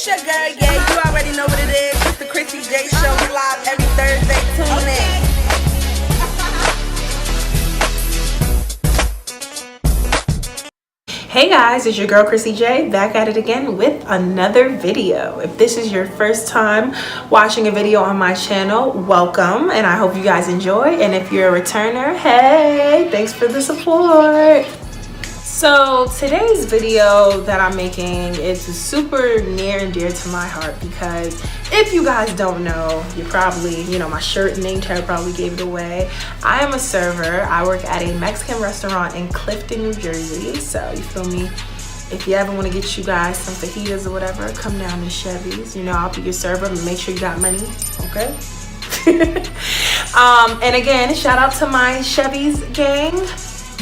It's your girl, yeah, you already know what it is. It's the Chrissy J Show. We live every Thursday. Tune in. Hey guys, it's your girl Chrissy J, back at it again with another video. If this is your first time watching a video on my channel, welcome, and I hope you guys enjoy. And if you're a returner, hey, thanks for the support. So today's video that I'm making is super near and dear to my heart because if you guys don't know, you probably, my shirt and name tag probably gave it away. I am a server. I work at a Mexican restaurant in Clifton, New Jersey. So you feel me? If you ever want to get you guys some fajitas or whatever, come down to Chevy's. I'll be your server, but make sure you got money, okay? And again, shout out to my Chevy's gang.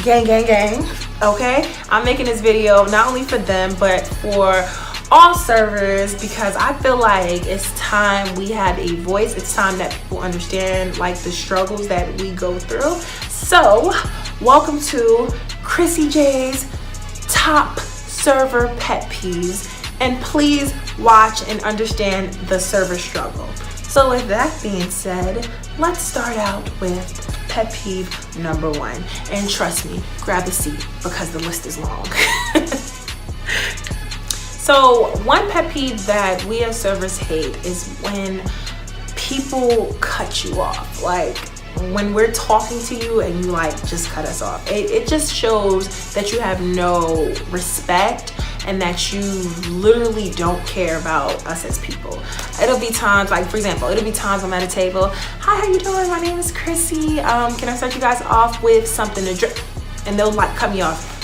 Gang. Okay, I'm making this video not only for them but for all servers because I feel like it's time we have a voice. It's time that people understand like the struggles that we go through. So welcome to Chrissy J's top server pet peeves, and please watch and understand the server struggle. So with that being said, let's start out with pet peeve number one. And trust me, grab a seat because the list is long. So one pet peeve that we as servers hate is when people cut you off. Like when we're talking to you and you just cut us off. It just shows that you have no respect and that you literally don't care about us as people. It'll be times, for example, I'm at a table. Hi, how you doing? My name is Chrissy. Can I start you guys off with something to drink? And they'll cut me off.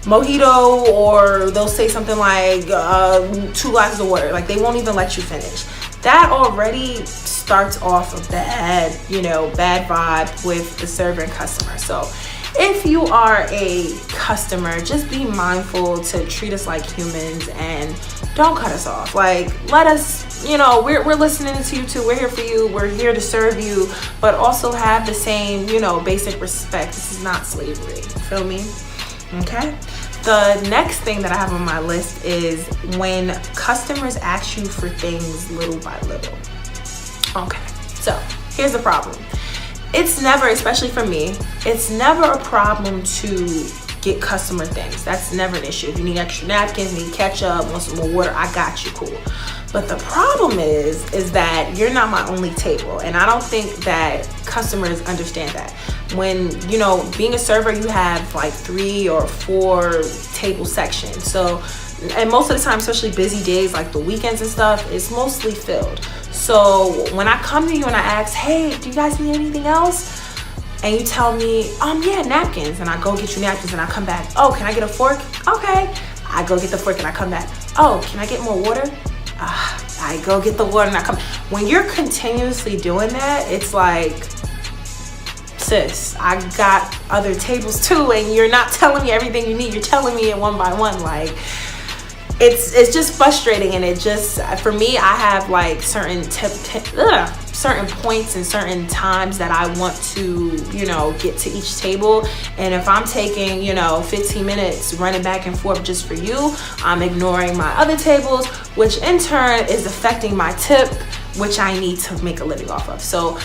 Mojito, or they'll say something like 2 glasses of water. They won't even let you finish. That already starts off a bad vibe with the server and customer. So if you are a customer, just be mindful to treat us like humans and don't cut us off. Let us, we're listening to you too. We're here for you. We're here to serve you, but also have the same, basic respect. This is not slavery. You feel me? Okay. The next thing that I have on my list is when customers ask you for things little by little. Okay, so here's the problem. It's never, especially for me, it's never a problem to get customer things. That's never an issue. If you need extra napkins, need ketchup, want some more water, I got you, cool. But the problem is that you're not my only table, and I don't think that customers understand that. When, being a server, you have 3 or 4 table sections. So, and most of the time, especially busy days, like the weekends and stuff, it's mostly filled. So when I come to you and I ask, hey, do you guys need anything else? And you tell me, yeah, napkins. And I go get you napkins and I come back. Oh, can I get a fork? Okay. I go get the fork and I come back. Oh, can I get more water? I go get the water and I come. When you're continuously doing that, it's like, sis, I got other tables too, and you're not telling me everything you need. You're telling me it one by one. It's just frustrating, and it just, for me, I have certain points and certain times that I want to, get to each table. And if I'm taking, 15 minutes running back and forth just for you, I'm ignoring my other tables, which in turn is affecting my tip, which I need to make a living off of. So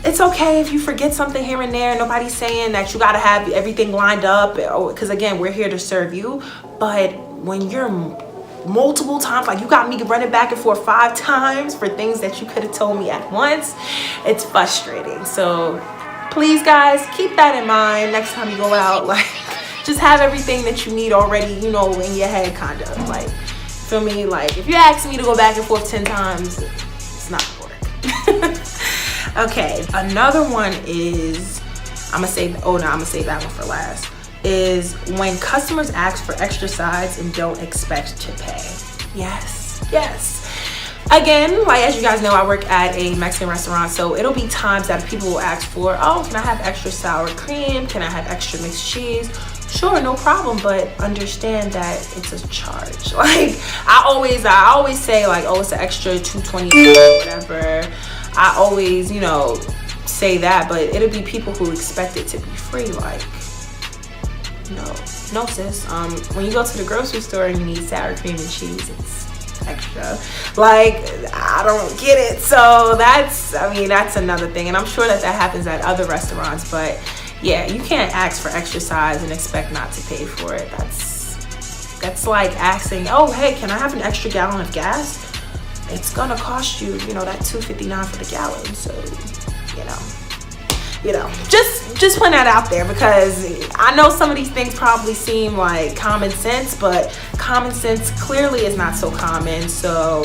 it's okay if you forget something here and there. Nobody's saying that you gotta have everything lined up, because again, we're here to serve you. But when you're multiple times, you got me running back and forth 5 times for things that you could have told me at once, it's frustrating. So please guys, keep that in mind next time you go out. Just have everything that you need already, in your head, kind of. Feel me? If you ask me to go back and forth 10 times, it's not gonna work. Okay, another one is, I'm gonna save that one for last, is when customers ask for extra sides and don't expect to pay. Yes. Again, as you guys know, I work at a Mexican restaurant, so it'll be times that people will ask for, oh, can I have extra sour cream? Can I have extra mixed cheese? Sure, no problem, but understand that it's a charge. I always say oh, it's an extra $2.20 or whatever. I always, say that, but it'll be people who expect it to be free. No sis. When you go to the grocery store and you need sour cream and cheese, it's extra. Like, I don't get it. So that's another thing. And I'm sure that happens at other restaurants. But yeah, you can't ask for extra size and expect not to pay for it. That's like asking, oh, hey, can I have an extra gallon of gas? It's gonna cost you, that $2.59 for the gallon. So, just putting that out there, because I know some of these things probably seem like common sense, but common sense clearly is not so common. So,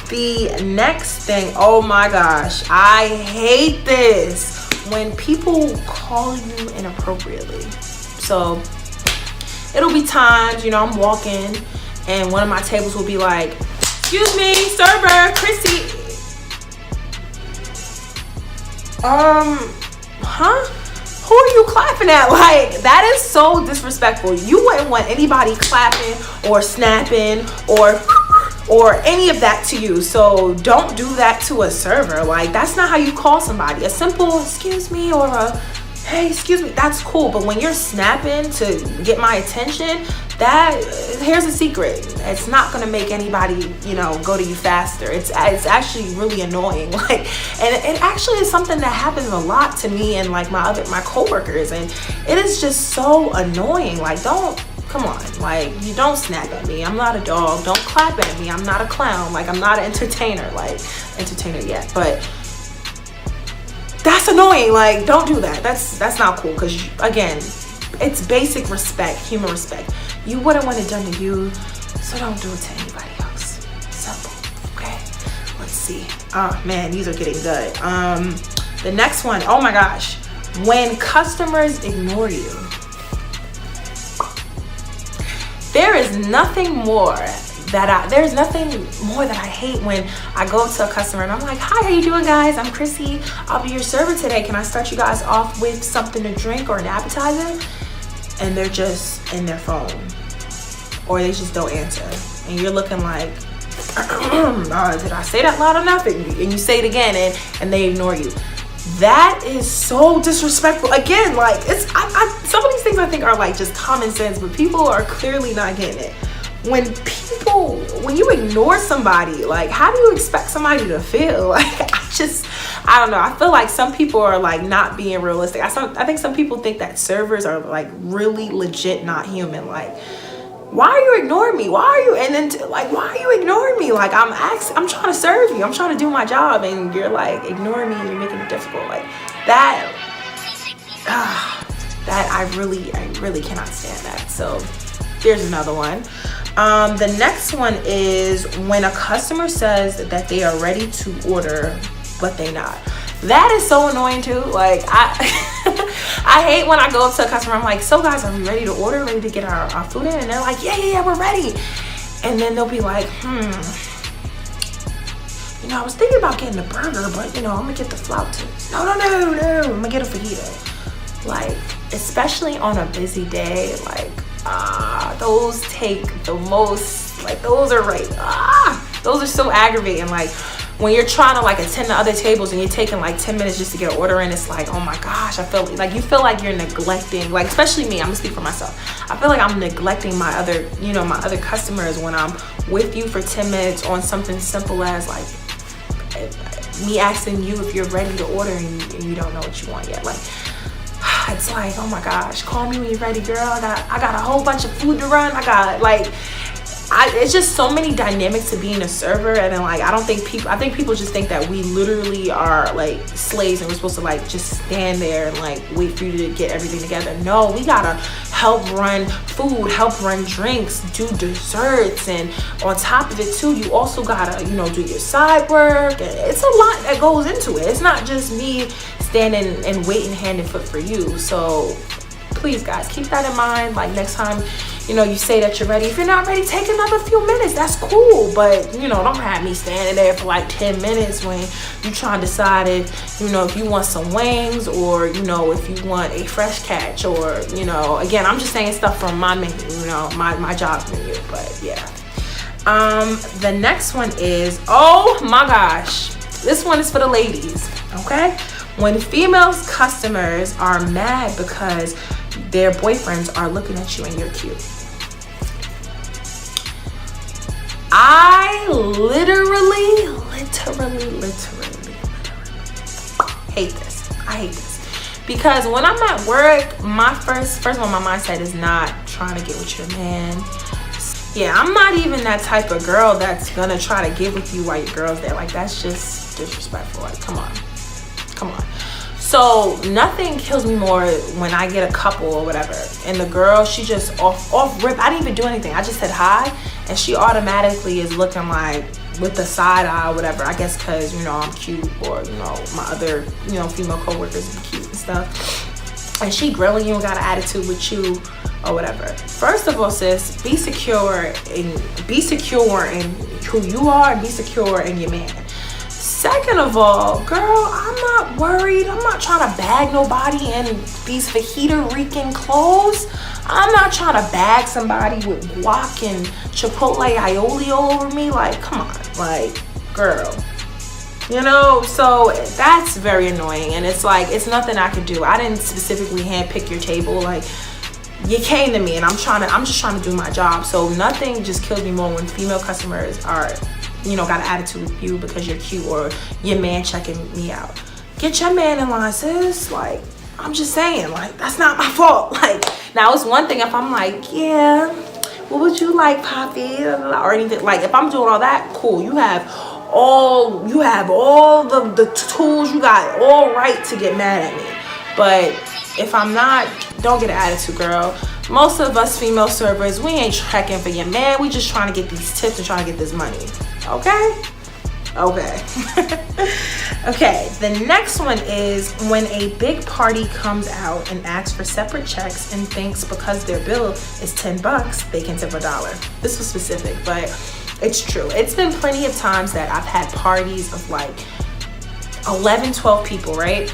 the next thing, oh my gosh, I hate this when people call you inappropriately. So it'll be times, I'm walking and one of my tables will be like, excuse me, server, Chrissy. Who are you clapping at? Like, that is so disrespectful. You wouldn't want anybody clapping or snapping or any of that to you. So don't do that to a server. Like, that's not how you call somebody. A simple excuse me or a hey, excuse me, that's cool. But when you're snapping to get my attention, here's a secret. It's not gonna make anybody, go to you faster. It's actually really annoying. Like, and it actually is something that happens a lot to me and like my coworkers, and it is just so annoying. Like, come on, like, you don't snap at me. I'm not a dog. Don't clap at me. I'm not a clown. Like, I'm not an entertainer yet, but that's annoying. Like, don't do that. That's not cool, because again, it's basic respect, human respect. You wouldn't want it done to you, so don't do it to anybody else. Simple. Okay, let's see. Oh man, these are getting good. The next one, oh my gosh, when customers ignore you. There's nothing more that I hate when I go up to a customer and I'm like, hi, how you doing, guys? I'm Chrissy. I'll be your server today. Can I start you guys off with something to drink or an appetizer? And they're just in their phone, or they just don't answer. And you're looking like, did I say that loud enough? And you say it again and they ignore you. That is so disrespectful. Again, like, some of these things I think are like just common sense, but people are clearly not getting it. When you ignore somebody, like, how do you expect somebody to feel? Like, I don't know. I feel like some people are like not being realistic. I think some people think that servers are like really legit not human. Like, why are you ignoring me? Why are you ignoring me? Like, I'm trying to serve you. I'm trying to do my job, and you're like ignoring me. You're making it difficult. Like that. That I really cannot stand that. So there's another one. The next one is when a customer says that they are ready to order, but they not. That is so annoying too. Like, I hate when I go up to a customer, I'm like, so guys, are we ready to order, ready to get our food in? And they're like, yeah, we're ready. And then they'll be like, I was thinking about getting the burger, but I'm gonna get the flautas. No, I'm gonna get a fajita. Like, especially on a busy day, like, those take the most, like, those are so aggravating. Like, when you're trying to like attend to other tables and you're taking like 10 minutes just to get an order in, it's like, oh my gosh, I feel like you feel like you're neglecting, like, especially me, I'm gonna speak for myself. I feel like I'm neglecting my other customers when I'm with you for 10 minutes on something simple as like me asking you if you're ready to order and you don't know what you want yet. Like, it's like, oh my gosh, call me when you're ready, girl. I got a whole bunch of food to run. It's just so many dynamics to being a server. And then, like, I think people just think that we literally are like slaves and we're supposed to like just stand there and like wait for you to get everything together. No, we gotta help run food, help run drinks, do desserts, and on top of it too, you also gotta do your side work. It's a lot that goes into it. It's not just me standing and waiting hand and foot for you. So please, guys, keep that in mind. Like, next time you say that you're ready, if you're not ready, take another few minutes. That's cool, but don't have me standing there for like 10 minutes when you trying to decide if if you want some wings or if you want a fresh catch, or again, I'm just saying stuff from my menu, my job menu. But yeah, the next one is, oh my gosh, this one is for the ladies. Okay, when female customers are mad because their boyfriends are looking at you and you're cute. I literally hate this. I hate this. Because when I'm at work, my first of all, my mindset is not trying to get with your man. Yeah, I'm not even that type of girl that's gonna try to get with you while your girl's there. Like, that's just disrespectful. Like, come on. So nothing kills me more when I get a couple or whatever, and the girl, she just off rip. I didn't even do anything. I just said hi, and she automatically is looking like with the side eye or whatever. I guess because, you know, I'm cute, or, you know, my other, you know, female coworkers are cute and stuff. And she grilling you and got an attitude with you or whatever. First of all, sis, be secure in who you are, and be secure in your man. Second of all, girl, I'm not worried. I'm not trying to bag nobody in these fajita Rican clothes. I'm not trying to bag somebody with guac and chipotle aioli all over me. Like, come on, like, girl. You know, so that's very annoying. And it's like, it's nothing I could do. I didn't specifically handpick your table. Like, you came to me, and I'm just trying to do my job. So nothing just kills me more when female customers are, you know, got an attitude with you because you're cute, or your man checking me out. Get your man in line, sis. Like, I'm just saying, like, that's not my fault. Like, now it's one thing if I'm like, yeah, what would you like, Poppy, or anything. Like, if I'm doing all that, cool. You have all the tools, you got all right to get mad at me. But if I'm not, don't get an attitude, girl. Most of us female servers, we ain't checking for your man. We just trying to get these tips and trying to get this money. Okay. Okay, the next one is when a big party comes out and asks for separate checks and thinks because their bill is $10, they can tip $1. This was specific, but it's true. It's been plenty of times that I've had parties of like 11, 12 people, right?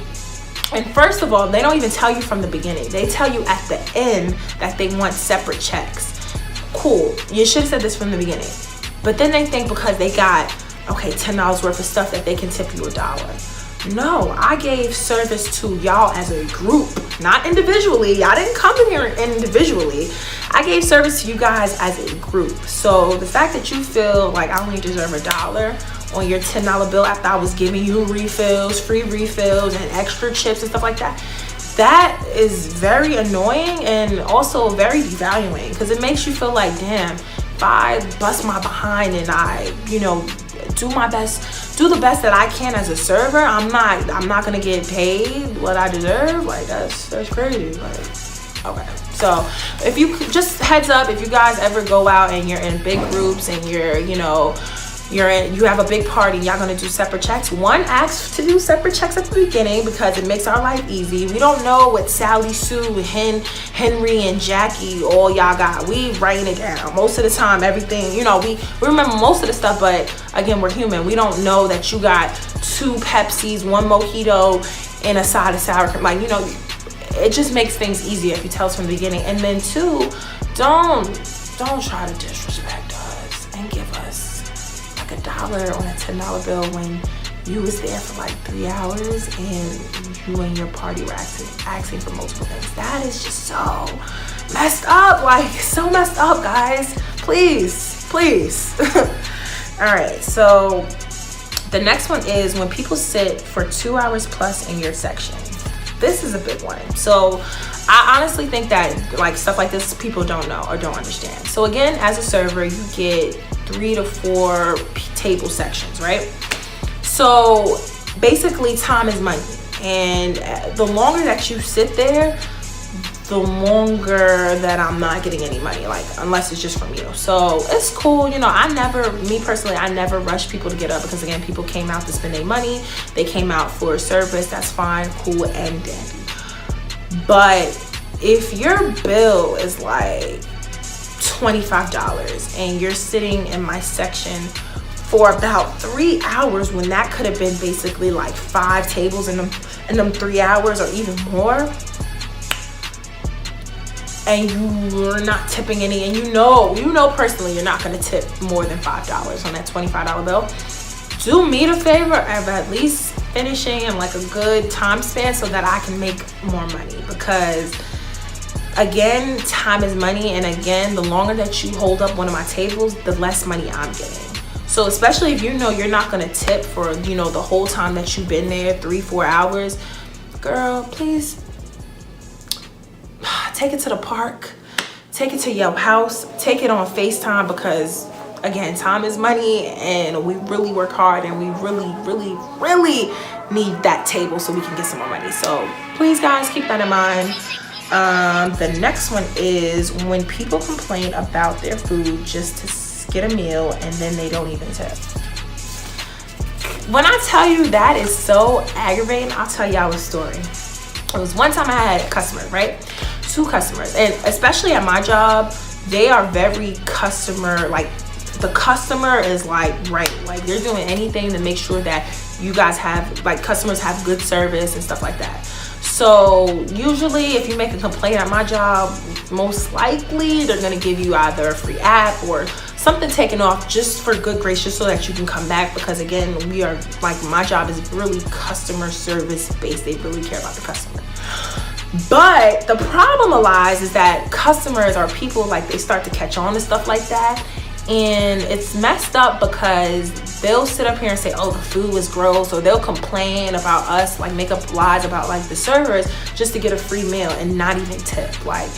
And first of all, they don't even tell you from the beginning. They tell you at the end that they want separate checks. Cool, you should have said this from the beginning. But then they think because they got, okay, $10 worth of stuff that they can tip you $1. No, I gave service to y'all as a group, not individually. Y'all didn't come in here individually. I gave service to you guys as a group. So the fact that you feel like I only deserve $1 on your $10 bill after I was giving you refills, free refills, and extra chips and stuff like that, that is very annoying and also very devaluing, because it makes you feel like, damn, if I bust my behind and I, you know, do my best, do the best that I can as a server, I'm not gonna get paid what I deserve. Like, that's crazy. Like, okay, so if you just heads up, if you guys ever go out and you're in big groups and you're, you know, you have a big party, y'all gonna do separate checks. One, ask to do separate checks at the beginning because it makes our life easy. We don't know what Sally, Sue, Henry, and Jackie all y'all got. We writing it down. Most of the time, everything, you know, we remember most of the stuff, but again, we're human. We don't know that you got 2 Pepsis, 1 mojito, and a side of sour cream. Like, you know, it just makes things easier if you tell us from the beginning. And then 2, don't try to disrespect us and give us like $1 on a $10 bill when you was there for like 3 hours and you and your party were asking for multiple things. That is just so messed up. Like, so messed up, guys. Please. All right, so the next one is when people sit for 2 hours plus in your section. This is a big one. So I honestly think that like stuff like this, people don't know or don't understand. So again, as a server, you get 3 to 4 table sections, right? So basically time is money, and the longer that you sit there, the longer that I'm not getting any money, like unless it's just from you. So it's cool, you know. Me personally, I never rush people to get up because again, people came out to spend their money. They came out for a service. That's fine, cool, and dandy. But if your bill is like $25 and you're sitting in my section for about 3 hours when that could have been basically like 5 tables in them 3 hours or even more, and you're not tipping any, and you know personally you're not going to tip more than $5 on that $25 bill, do me the favor of at least finishing in like a good time span so that I can make more money, because again, time is money, and again, the longer that you hold up one of my tables, the less money I'm getting. So especially if you know you're not gonna tip for, you know, the whole time that you've been there, 3-4 hours, girl, please take it to the park, take it to your house, take it on FaceTime, because again, time is money, and we really work hard, and we really need that table so we can get some more money. So please, guys, keep that in mind. The next one is when people complain about their food just to get a meal and then they don't even tip. When I tell you that is so aggravating, I'll tell y'all a story. It was one time I had a customer, right? 2 customers, and especially at my job, they are very customer, like the customer is like, right, like they're doing anything to make sure that you guys have, like, customers have good service and stuff like that. So usually if you make a complaint at my job, most likely they're gonna give you either a free app or something taken off just for good gracious so that you can come back, because again, we are, like, my job is really customer service based. They really care about the customer. But the problem lies is that customers are people, like, they start to catch on to stuff like that, and it's messed up because they'll sit up here and say, oh, the food was gross, or they'll complain about us, like make up lies about like the servers just to get a free meal and not even tip. Like,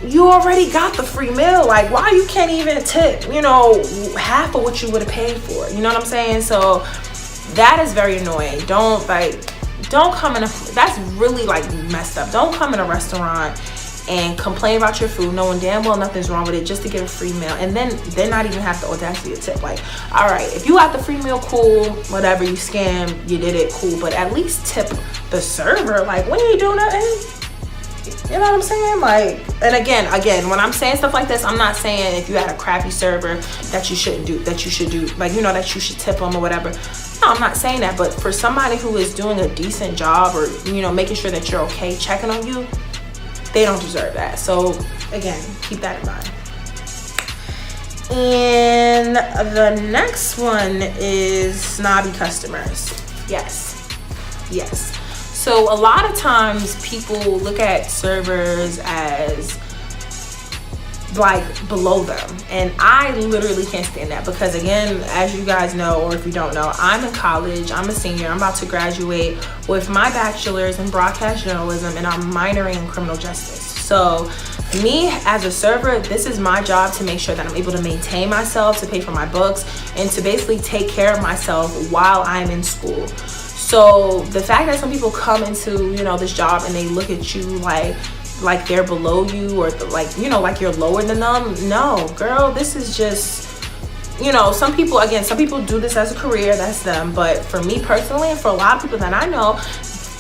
you already got the free meal, like why you can't even tip, you know, half of what you would have paid for, you know what I'm saying? So that is very annoying. Don't come in that's really like messed up. Don't come in a restaurant and complain about your food knowing damn well nothing's wrong with it just to get a free meal, and then they're not even have the audacity to tip. Like, all right, if you got the free meal, cool, whatever, you scammed, you did it, cool, but at least tip the server. Like, when you do nothing, you know what I'm saying? Like, and again, when I'm saying stuff like this, I'm not saying if you had a crappy server that you shouldn't do, that you should do, like, you know, that you should tip them or whatever. No, I'm not saying that, but for somebody who is doing a decent job, or, you know, making sure that you're okay, checking on you, they don't deserve that. So again, keep that in mind. And the next one is snobby customers. Yes. So a lot of times people look at servers as like below them, and I literally can't stand that, because again, as you guys know, or if you don't know, I'm in college, I'm a senior, I'm about to graduate with my bachelor's in broadcast journalism, and I'm minoring in criminal justice. So me as a server, this is my job to make sure that I'm able to maintain myself, to pay for my books, and to basically take care of myself while I'm in school. So the fact that some people come into, you know, this job and they look at you like they're below you, or like, you know, like you're lower than them. No, girl, this is just, you know, some people do this as a career, that's them. But for me personally, and for a lot of people that I know,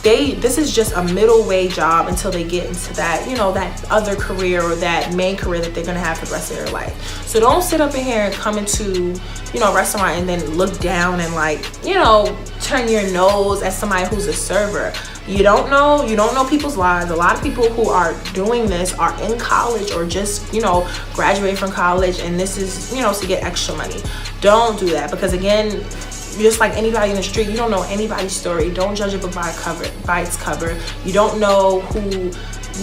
this is just a middle way job until they get into that, you know, that other career, or that main career that they're gonna have for the rest of their life. So don't sit up in here and come into, you know, a restaurant and then look down and, like, you know, turn your nose at somebody who's a server. You don't know people's lives. A lot of people who are doing this are in college, or just, you know, graduating from college, and this is, you know, to get extra money. Don't do that, because again, just like anybody in the street, you don't know anybody's story. Don't judge a book by its cover. You don't know who,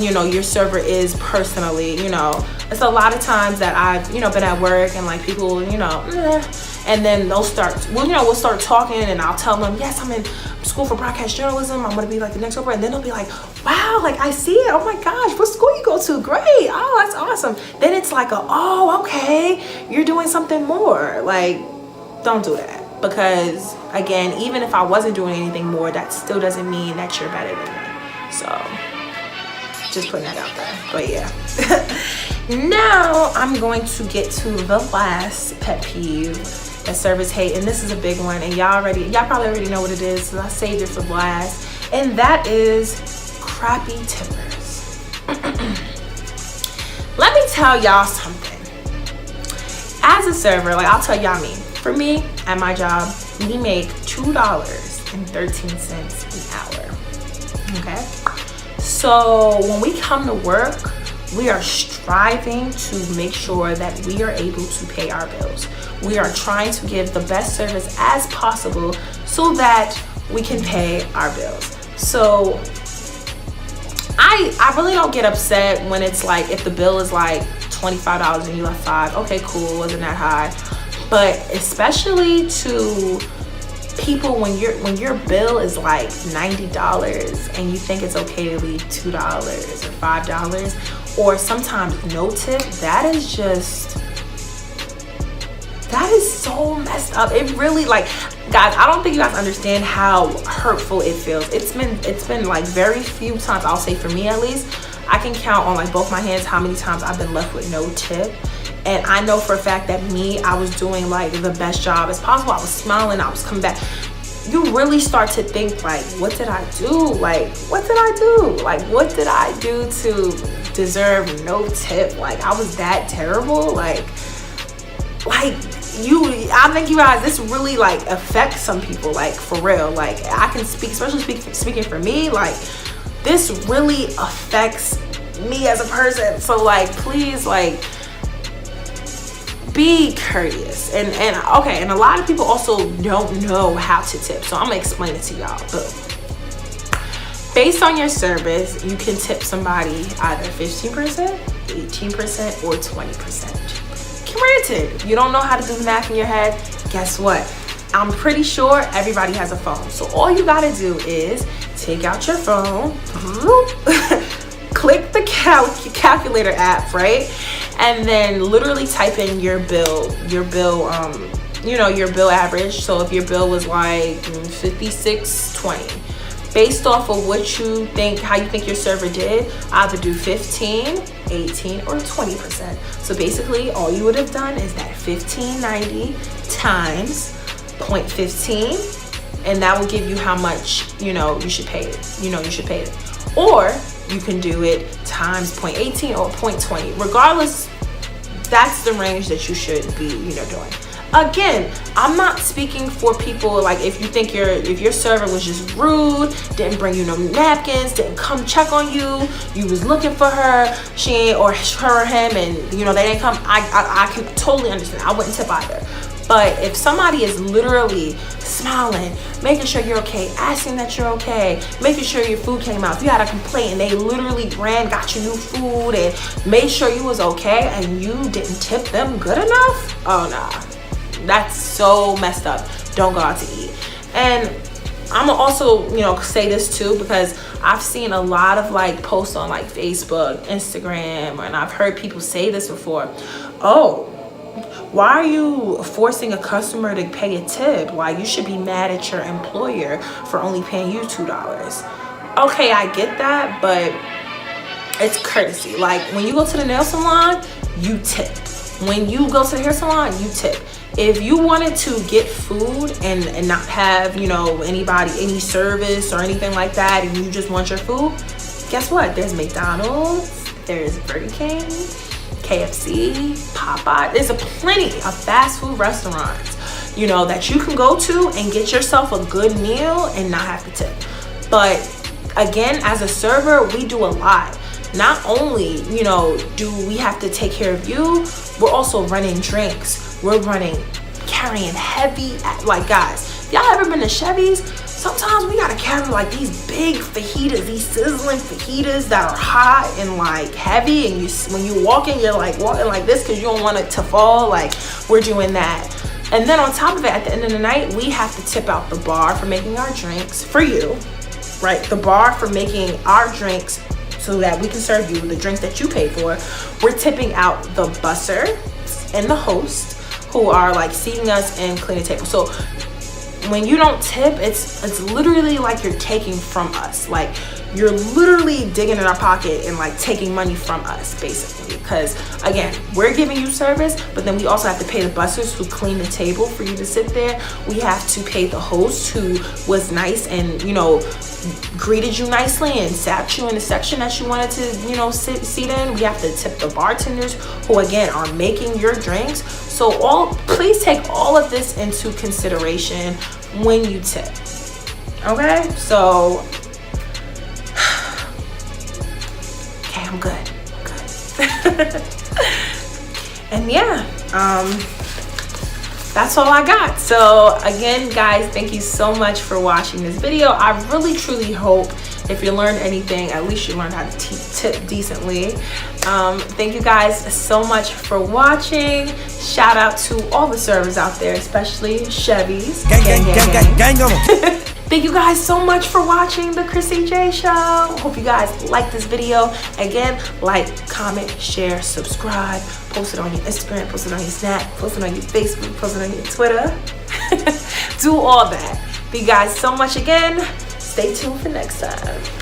you know, your server is personally. You know, it's a lot of times that I've, you know, been at work and like people, you know, and then we'll start talking, and I'll tell them, yes, I'm in school for broadcast journalism, I'm gonna be like the next over, and then they'll be like, wow, like I see it, oh my gosh, what school you go to, great, oh that's awesome. Then it's like oh okay, you're doing something more. Like, don't do that. Because again, even if I wasn't doing anything more, that still doesn't mean that you're better than me. So just putting that out there. But yeah. Now I'm going to get to the last pet peeve that servers hate, and this is a big one, and y'all probably already know what it is, so I saved it for last, and that is crappy tippers. Let me tell y'all something. As a server, like, I'll tell y'all me. For me, at my job, we make $2.13 an hour, okay? So when we come to work, we are striving to make sure that we are able to pay our bills. We are trying to give the best service as possible so that we can pay our bills. So I really don't get upset when it's like, if the bill is like $25 and you left $5, okay, cool, wasn't that high. But especially to people, when your bill is like $90 and you think it's okay to leave $2 or $5, or sometimes no tip, that is so messed up. It really, like, guys, I don't think you guys understand how hurtful it feels. It's been like very few times, I'll say for me at least, I can count on like both my hands how many times I've been left with no tip. And I know for a fact that I was doing like the best job as possible. I was smiling, I was coming back. You really start to think like, what did I do? Like, what did I do? Like, what did I do to deserve no tip? Like, I was that terrible? Like I think you guys, this really like affects some people, like for real. Like, I can speak, especially speaking for me, like this really affects me as a person. So like, please, like, be courteous. And okay, and a lot of people also don't know how to tip, so I'm gonna explain it to y'all. Boom. Based on your service, you can tip somebody either 15%, 18%, or 20%. Granted, if you don't know how to do the math in your head, guess what? I'm pretty sure everybody has a phone. So all you gotta do is take out your phone, click the calculator app, right? And then literally type in your bill, your bill average. So if your bill was like $56.20, based off of what you think, how you think your server did, either do 15, 18, or 20%. So basically all you would have done is that $15.90 times 0.15, and that will give you how much you should pay it. Or you can do it times 0.18 or 0.20. Regardless, that's the range that you should be doing. Again, I'm not speaking for people like, if you think if your server was just rude, didn't bring you no napkins, didn't come check on you, you was looking for her, she or her or him, and they didn't come. I can totally understand. I wouldn't tip either. But if somebody is literally smiling, making sure you're okay, asking that you're okay, making sure your food came out, if you had a complaint and they literally got you new food and made sure you was okay, and you didn't tip them good enough, oh nah. That's so messed up. Don't go out to eat. And I'm gonna also say this too, because I've seen a lot of like posts on like Facebook, Instagram, and I've heard people say this before. Oh, why are you forcing a customer to pay a tip? Why, you should be mad at your employer for only paying you $2. Okay, I get that, but it's courtesy. Like, when you go to the nail salon, you tip. When you go to the hair salon, you tip. If you wanted to get food and not have any service or anything like that, and you just want your food, guess what? There's McDonald's, there's Burger King, KFC, Popeye. There's plenty of fast food restaurants that you can go to and get yourself a good meal and not have to tip. But again, as a server, we do a lot. Not only do we have to take care of you, we're also running drinks, we're carrying heavy, like, guys, y'all ever been to Chevy's? Sometimes we gotta carry like these big fajitas, these sizzling fajitas that are hot and like heavy, and when you walk in, you're like walking like this because you don't want it to fall. Like, we're doing that. And then on top of it, at the end of the night, we have to tip out the bar for making our drinks for you, right? The bar for making our drinks so that we can serve you the drink that you pay for. We're tipping out the busser and the host who are like seating us and cleaning the table. So when you don't tip, it's literally like you're taking from us. Like, you're literally digging in our pocket and like taking money from us, basically. Because again, we're giving you service, but then we also have to pay the bussers who clean the table for you to sit there. We have to pay the host who was nice and greeted you nicely and sat you in the section that you wanted to seat in. We have to tip the bartenders who again are making your drinks. So please take all of this into consideration when you tip. Okay, so okay, I'm good. And yeah, that's all I got. So again, guys, thank you so much for watching this video. I really truly hope If you learned anything, at least you learned how to tip decently. Thank you guys so much for watching. Shout out to all the servers out there, especially Chevys. Gang. Thank you guys so much for watching the Chrissy J Show. Hope you guys like this video. Again, like, comment, share, subscribe. Post it on your Instagram, post it on your Snap, post it on your Facebook, post it on your Twitter. Do all that. Thank you guys so much again. Stay tuned for next time.